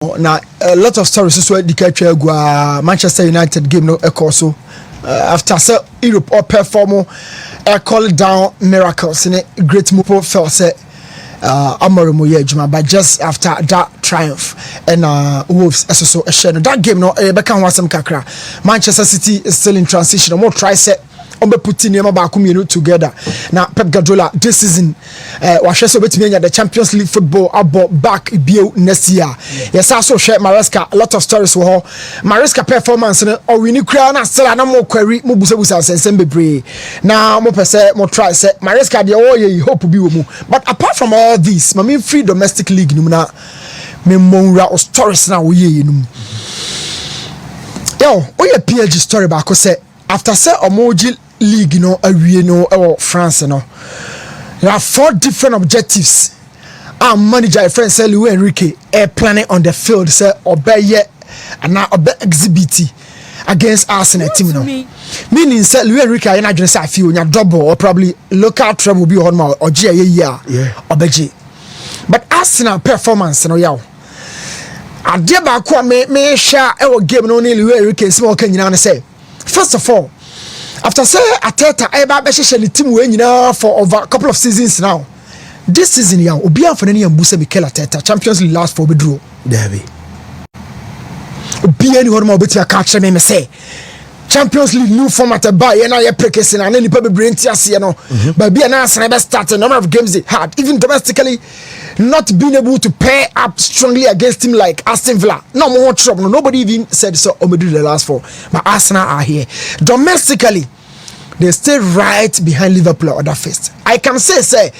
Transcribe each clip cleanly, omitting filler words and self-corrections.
Now a lot of stories so the catch Manchester United game no so after Europe or perform call it down miracles in a great move fell say Amorim Juma, but just after that triumph and Wolves so a share that game no become some kakra. Manchester City is still in transition. More try set on be putting them back together. Now Pep Guardiola this season was so between the Champions League football about back bio next year. Yes, also share Maresca a lot of stories for her. Maresca performance or we need crown still no more query mo busa sense be. Now mo pese mo try say Maresca dey all ye hope be wo mu. But apart from all this, my main free domestic league no na me monra or stories na wo ye no. Yo, o ye PSG story ba ko say after say Omoji league no awie no France no. There are 4 different objectives. Our manager friend say Luis Enrique planning on the field say obey and now obey exhibit against Arsenal team no. Meaning say Luis Enrique I na say feel nya double or probably local treble be on my or yeah obeji. But Arsenal performance no yaw. Ade ba ko me sha e game no ni Luis Enrique say o kan nyina say first of all after say Ateta eba be hye the team we nyina for over a couple of seasons now. This season ya obi an for na yambu say Mikel Ateta Champions League last for be draw. Derby. Obi any one more beti aka me say Champions League new format by na ye prekese na nipa be brain tiase no. But be na Arsenal be start a number of games they had even domestically not being able to pair up strongly against him like Aston Villa. No more trouble. Nobody even said so on Madrid the last 4. But Arsenal are here. Domestically, they stay right behind Liverpool or other first. I can say,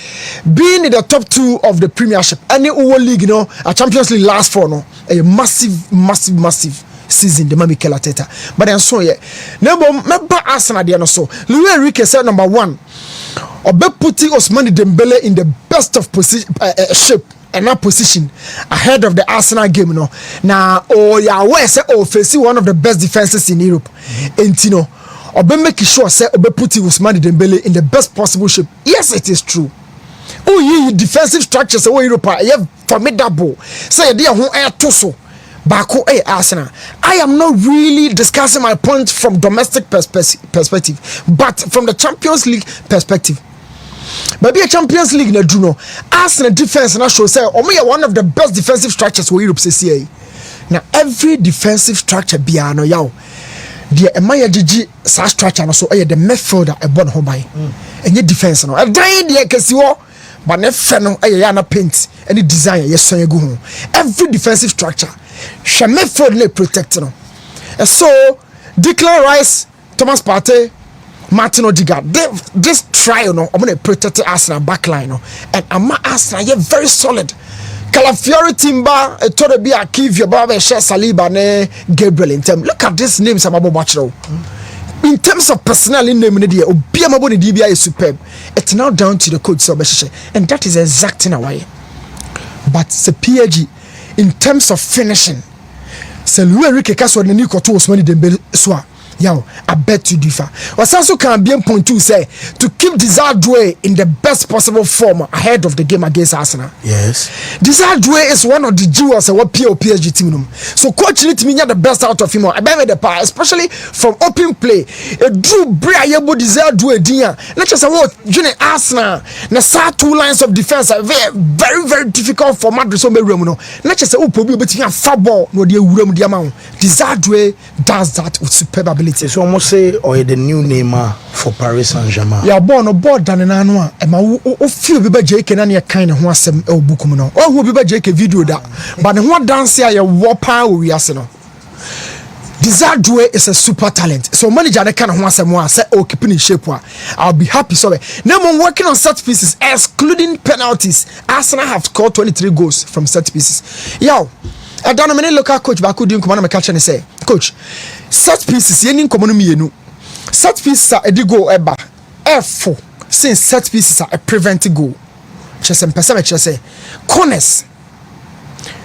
being in the top 2 of the Premiership, any world league, a Champions League last 4, a massive season, the Mikel Arteta. But then so remember Arsenal there so. Luis Enrique said number 1. Obe putting Ousmane Dembele in the best of shape and that position ahead of the Arsenal game now where say face one of the best defenses in Europe and Obe make sure say Obe putting Ousmane Dembele in the best possible shape. Yes, it is true. Defensive structures away Europe are formidable. Say they who air toso Bako Arsenal. I am not really discussing my point from domestic perspective, but from the Champions League perspective. But be a Champions League na do Arsenal defense na show say one of the best defensive structures for Europe say. Now every defensive structure be no yaw. The Emaya Gigi sa structure no so the midfielder e born ho by. Enye defense no. E dan de kesi wo but ne fe no na paint any design yes go ho. Every defensive structure she midfield le protect no. So Declan Rice, Thomas Partey, Martin Odegaard, this trial I'm going to protect the Arsenal backline and I'm Arsenal you're very solid. Calafiori Timber to be a key your Baba share Saliba ne Gabriel in terms. Look at these names I'm about watching. In terms of personnel in name Obiamabo DBI is superb. It's now down to the coach and that is exactly why. But the PSG in terms of finishing, c'est Luis Enrique Caswa ne ko to Ousmane Dembele so I bet you differ. Was also can be point to say to keep Desardoué in the best possible form ahead of the game against Arsenal. Yes. Desardoué is one of the jewels of what PSG team. So coach need to mean the best out of him. I bet the power, especially from open play. A Drew Brea Desardoué dia. Not just what junior Arsenal. Na sa 2 lines of defense are very difficult for Madrid so be room no. Not just probably between a far ball no dey room dia ma. Desardoué does that with superb ability. It's almost say the new Neymar for Paris Saint-Germain. Yeah, born no board than an annual. And my few people JK and your kind of one sem el book no. Or who be JK video that. But the one dance here, your wapa we arsenal. Desardoué is a super talent. So manager the kind of one sem say keeping in shape. I'll be happy. Sorry. Now I'm working on set pieces, excluding penalties. Arsenal have scored 23 goals from set pieces. Yo. I don't know local coach but could come on catch and say coach set pieces yen come on me set pieces are a go eba F4 since set pieces are a prevent goal just some person say corners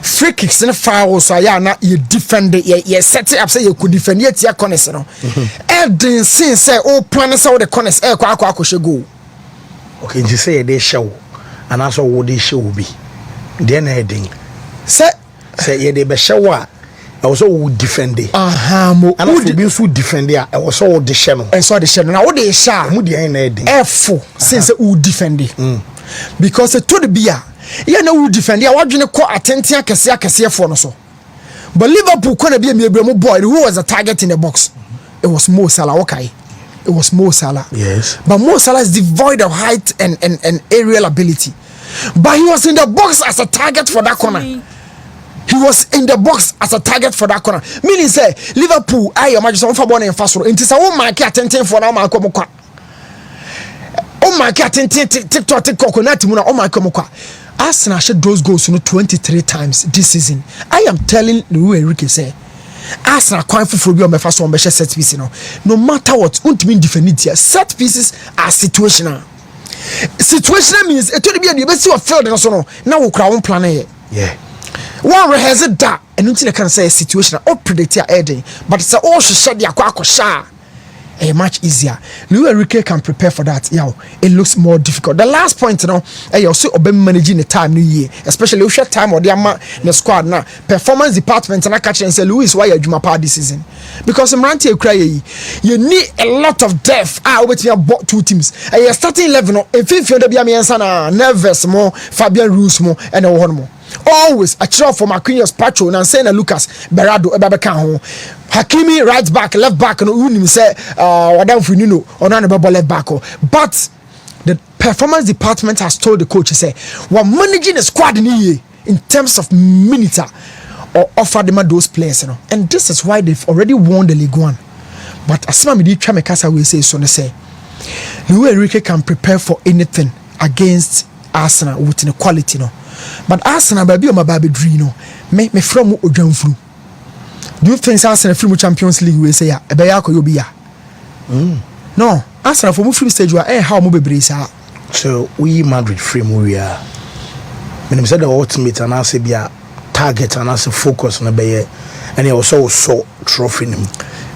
free kicks in foul so ya na you defend you set it up say you could defend yet your corners no and then since say plan say the corners kwa goal okay you say they show and also what they show be then heading say say ye de be shewa I was all defending. Mo and I be so defending. I was all the channel. I saw the channel. Now what they sha mudi ain't F4 since who defending. Because to the beer. You know who defending. I want you to call attention kese for no so. But Liverpool couldn't be a boy who was a target in the box. It was Mo Salah. Okay. It was Mo Salah. Yes. But Mo Salah is devoid of height and aerial ability. But he was in the box as a target for that corner. He was in the box as a target for that corner. Meaning say Liverpool, I imagine for born in fast road. It is a woman attention for now man come kwa. Oh my god, TikTok na timuna oh my come kwa. Arsenal should those goals 23 times this season. I am telling Luis Enrique say Arsenal quite for be on my first one be set piece no matter what won't mean defend it here. Set pieces are situational. Situational means it will be the best of field and so no. Now we crowd plan here. Yeah. One has it that and until I can say situation or predict your heading, but it's all she said the aqua a much easier. Luis Enrique can prepare for that. Yeah, it looks more difficult. The last point, you know, you also be managing the time new year, especially if you time or the squad now. Performance department and I catch and say, Luis, why you my part this season? Because I'm ranting you cry. You need a lot of depth. Wait, you bought two teams. And you're starting 11. If you're the Biamian Nervous more, Fabian Ruiz more, and a one more. Always a throw for Marquinhos, Pacho, and Sena Lucas, Berardo, Ebabekan, Hakimi, right back, left back, and Unim say, Wadam Funino, or none about left back. But the performance department has told the coach, say, we're managing a squad in terms of minutes or offer them those players, you know. And this is why they've already won the League One. But as some of the Chamekasa will say, so they say, Luis Enrique can prepare for anything against Arsenal with inequality, you know. But Arsenal baby my baby dream no me from Odwanfuru. Do you think Arsenal from Champions League we say ya e be yakọ obi ya? No, Arsenal from free stage we how mo bebre sa. So we Madrid frame we are. When I said the ultimate and I say be a target and I say focus on be and he also saw trophy him.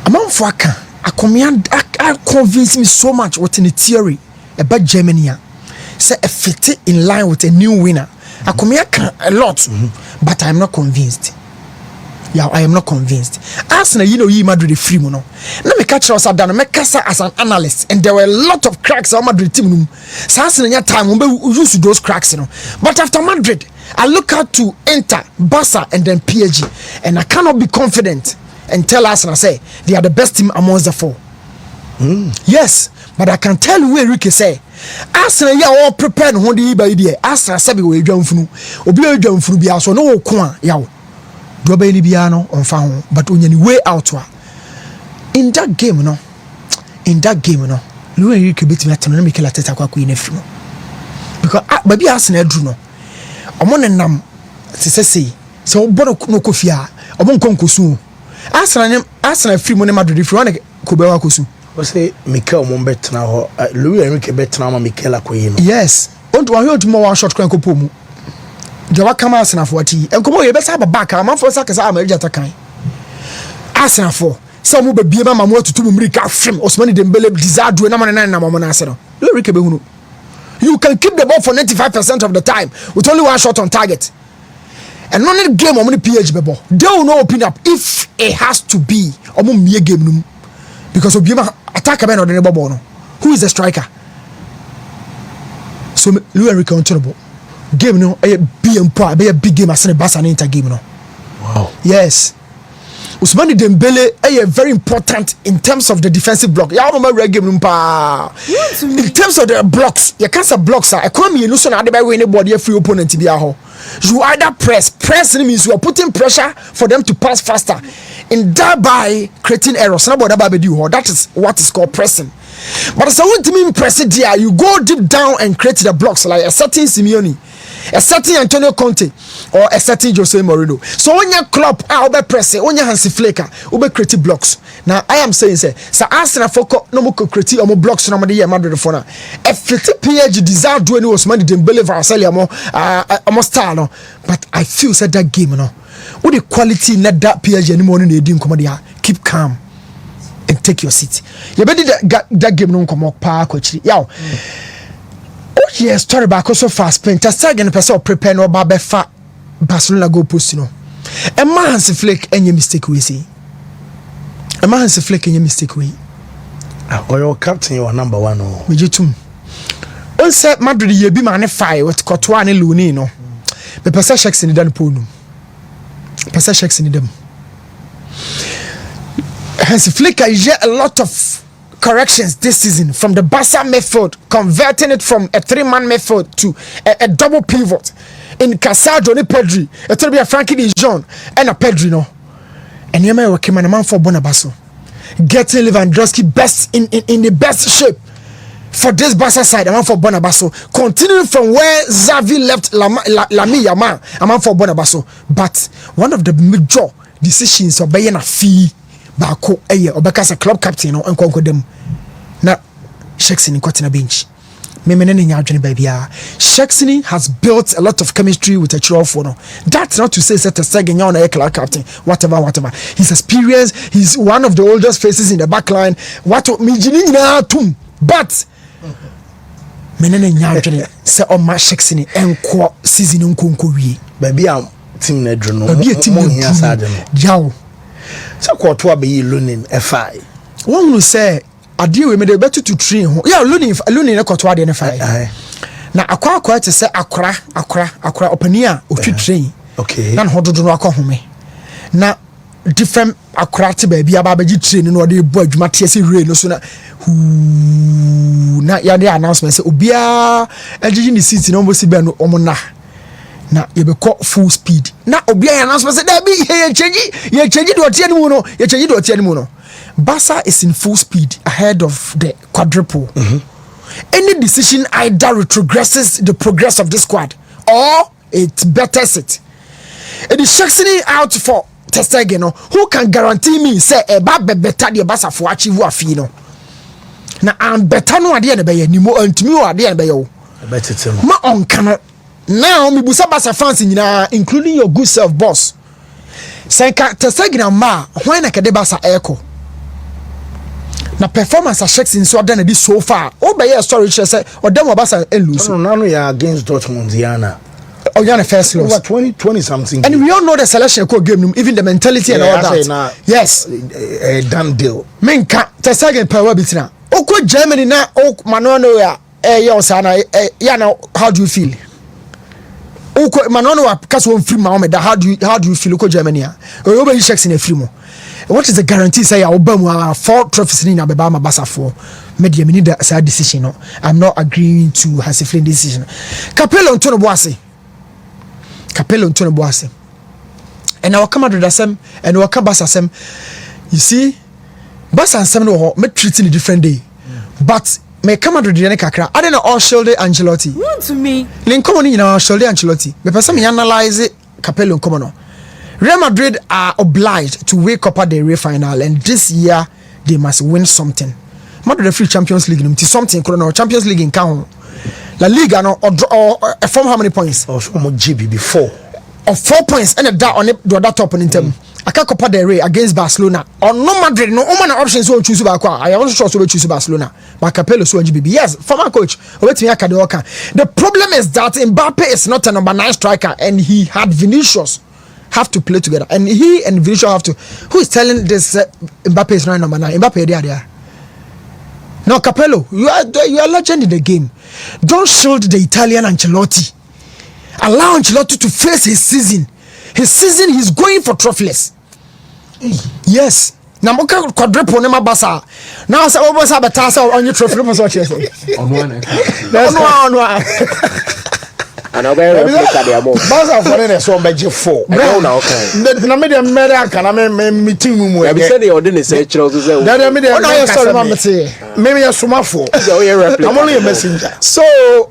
Amanfo aka I convince me so much what in the theory about Germany say a fit in line with a new winner. I come here a lot, but I'm not convinced. Yeah, I am not convinced. Arsenal, you know, you Madrid free mono. Let me catch us down. Me kasa as an analyst, and there were a lot of cracks on Madrid team. So Arsenal, in time, we used those cracks, you know. But after Madrid, I look out to Inter, Barca, and then PSG, and I cannot be confident and tell Arsenal say they are the best team amongst the four. Yes, but I can tell you where Enrique say. Arsenal ya all prepared when the by the Arsenal sabi we dwanfunu obi dwanfunu bia so no wo ko a yawo do ba ni bia no on fa ho but onyani way out wa in that game no Luis Enrique betimi atem na Mikel Arteta kwa in afi no because baby Arsenal dru no omo nenam se so obo no kofia obo nkonkosu Arsenal free mo ne Madrid free one ko be wa kosu. Say Mikel Mombetna ho Luis Enrique betna ma Mikel akoyi no. Yes. Onto wa hwot mo one shot kran kopo mu. De wa kama Arsenal for ti. Enkomo ye besa back am for sa kesa am ejata kan. Arsenal for so mo be bie ma mo atutu mu mrika frem Ousmane Dembele desire na man na mo na asero. Luis Enrique be hunu. You can keep the ball for 95% of the time with only one shot on target. And no need game on PSG be ball. They will not open up if it has to be omo mie game num. Because Obiema attack man or the ball no. Who is the striker? So Luis Enrique untouchable. Game no a big game as a Barca and Inter game no. Wow. Yes. Ousmane Dembele a very important in terms of the defensive block. Ya no ma game no pa. In terms of the blocks, you can't say blocks are economy no so na dey win anybody free opponent be ho. You either press means you are putting pressure for them to pass faster. In thereby creating errors. That is what is called pressing. But as I want to mean press it there, you go deep down and create the blocks like a certain Simeone, a certain Antonio Conte, or a certain Jose Mourinho. So when your club over press it, when your Hansi Flicker, over create blocks. Now I am saying say, so Arsenal focus no more create or more blocks no more the Madrid for now. If the PSG desire do any Ousmane Dembele Varsalia more star no, but I feel said that game no. What the quality not that PSG anymore in the game come there. Keep calm and take your seat. You better that game no come up pa coach. Yow. Oh yes, story back also fast paint. Just again person prepare no ba fa Barcelona go post no. A man's flick any mistake we see. A man's flick any mistake we. Or your captain, you are number one. Oh, Mijitum. On set Madrid, you be man fire with Cotoine Lunino. The Passa checks in the Danpunum. Passa checks in them. Hansi Flick has yet a lot of corrections this season from the Barca method, converting it from a 3-man method to a double pivot. In Casado and Pedri, it will be a Frankie de Jong and a Pedri, no. And you may work him and a man for Bonabasso. Getting Lewandowski best in the best shape for this Barca side, a man for Bonabasso. Continuing from where Xavi left Lami Yamal, a man for Bonabasso. But one of the major decisions of buying a fee. Bako Obeka as a club captain and conquer them. Now, Shexini caught in a bench. Shexini has built a lot of chemistry with a true photo. That's not to say that a second on a club captain, whatever. He's experienced, he's one of the oldest faces in the back line. What but Menene Nyajani say on my Shexini and quote season unkunku. Baby, I'm team Nedrono. Baby, a team Yao. So Quartua be learning FI. One will say, I deal with me the better to train. Yeah, learning a Quartua the FI. Now, a quite to say Accra, Openia, or to train. Okay. None how to do not home. Now, different Accra to baby, a baby training or the boy, Matthias Ray, no sooner. Who not yard announcement say, Obia, edging the seats in almost Ibano Omona. Na you be caught full speed. Na obia announcement say there be you change do tiani Barca is in full speed ahead of the quadruple. Any decision either retrogresses the progress of the squad or it betters it. It is Shexini out for Testegen. Who can guarantee me say a better the Barca for achieve what fino. Na I'm better no idea be ni mo antimi o ade be yo. Better tell Ma on cannot. Now, me busa Barca fans including your good self, boss. Senka Tesegina ma when I can Barca echo. Na performance as checks in so done this so far. Oh, by your story, she said, or them Barca and lose. No, we are against Dortmund, Diana. Oh, you're first loss. Over 20 something. And we all know the selection code game, even the mentality and all that. Yes, a done deal. Menka Tesegin power bitina. Oko Germany na ok manono ya sana yana. How do you feel? Manono because one free Mohammed. How do you feel? Local Germany, you checks in a free mo. What is the guarantee? Say Obama 4 trophies in Ababa Barca 4. Media need that side decision. No, I'm not agreeing to Hansi Flick decision. Cappello Antonio Boase. And our Madrid asem and our Barca asem. You see, Barca asem no me treating a different day, but. Me come Madrid ne kakra. I don't know all shoulder Ancelotti. Want to me. Link come on in our shoulder Ancelotti. Me person me analyze it Cappello come on. Real Madrid are obliged to wake up at the Ray final and this year they must win something. Madrid the free Champions League no something no Champions League in count. La Liga no or form how many points? Oh, so much GB before. Of 4 points and that on the top on them. I can't compare the Ray against Barcelona. Or no Madrid, no man options so choose back. I also sure so choose Barcelona. But Cappello so GB. Yes, former coach. The problem is that Mbappe is not a number 9 striker and he had Vinicius have to play together. And he and Vinicius have to. Who is telling this Mbappe is not number 9? Mbappe there. No, Cappello, you are a legend in the game. Don't shield the Italian Ancelotti. Allow Ancelotti to face his season. His season, he's going for trophyless. Yes. Now, quadruple name Barca. Now, say, what was about Tassa on your trophy? On one. And I'll be able to look at the amount. Barca for any so by J4. No, okay. The American, I meeting room. I said the ordinary say, Charles, that I maybe a Sumafo. I'm only a messenger. So,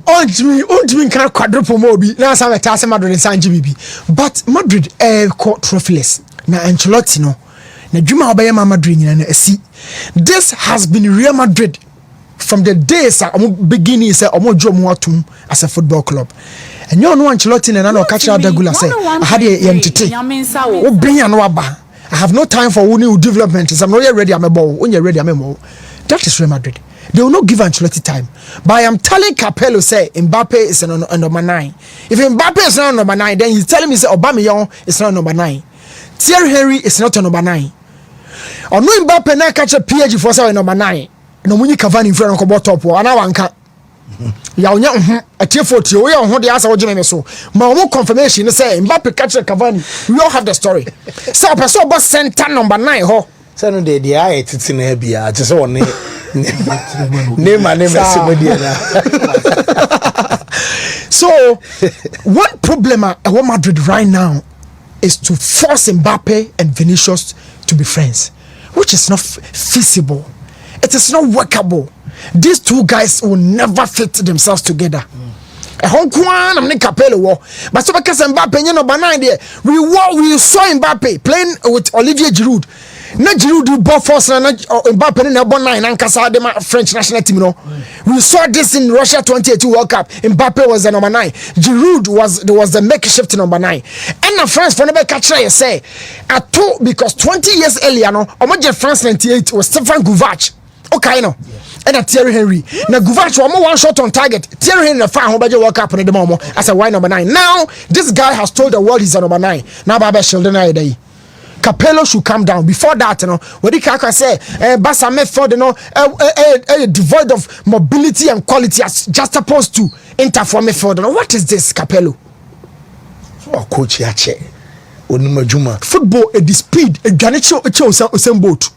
on me can't quadruple mobi. Now, some Tassa Madrid and San GB. But Madrid, caught trophyless. Now, Ancelotti, no. Now, Juma Obama Madrid, and see, this has been Real Madrid from the days beginning as a football club. And you know Ancelotti and I know catch out the gula say I had a entity. I have no time for new development. I'm not yet ready. I'm a ball. When you're ready, I'm a ball. That is Real Madrid. They will not give Ancelotti time. But I am telling Cappello say Mbappe is a number 9. If Mbappe is not number 9, then he's telling me say Aubameyang is not number 9. Thierry Henry is not a number 9. Or no Mbappe na catch a PSG for say number 9. No muni Cavani in front of top or ana wanka. Ya onya a tier 40 we on the answer we so. Ma mo confirmation say Mbappe catch a Cavani. We all have the story. So person boss center number 9 ho. Say no dey eye titi na bia. Just one name somebody na. So one problem at Madrid right now is to force Mbappe and Vinicius to be friends, which is not feasible. It is not workable. These two guys will never fit themselves together. I'm Cappello, but so because Mbappe, you know, we saw Mbappe playing with Olivier Giroud. Not Giroud do ball force and Mbappe in the 9 and Casa de French national team. No, we saw this in Russia 2018 World Cup. Mbappe was the number 9. Giroud was the makeshift number 9. And the France for never catch I say at two because 20 years earlier, no, Omoje France 98 was Stefan Guvac. Okay, no. And a Thierry Henry. Now Guvac one shot on target. Thierry Henry found Omoje World Cup in the moment as a why number 9. Now this guy has told the world he's a number 9. Now Baba Sheldon day. Cappello should come down. Before that, you know, what the Kaka say, Barca midfield, you know, devoid of mobility and quality as just opposed to Inter for midfield. You know, what is this, Cappello? Oh, coach, yache. Onimajuma. Football, the speed, a Ganicho, same boat.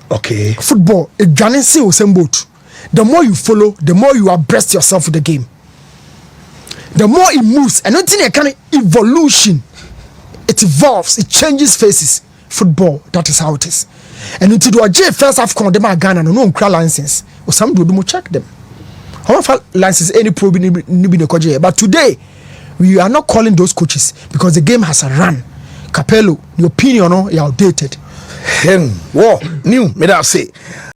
Okay. Football, a Ganicho, same boat. The more you follow, the more you abreast yourself with the game. The more it moves, and not in a kind of evolution. It evolves, it changes faces. Football, that is how it is. And into the J first half con them are Ghana no cry license. Or some do check them. How much license any probe in the coach. But today, we are not calling those coaches because the game has a run. Cappello, the opinion, you're outdated. New, me that say.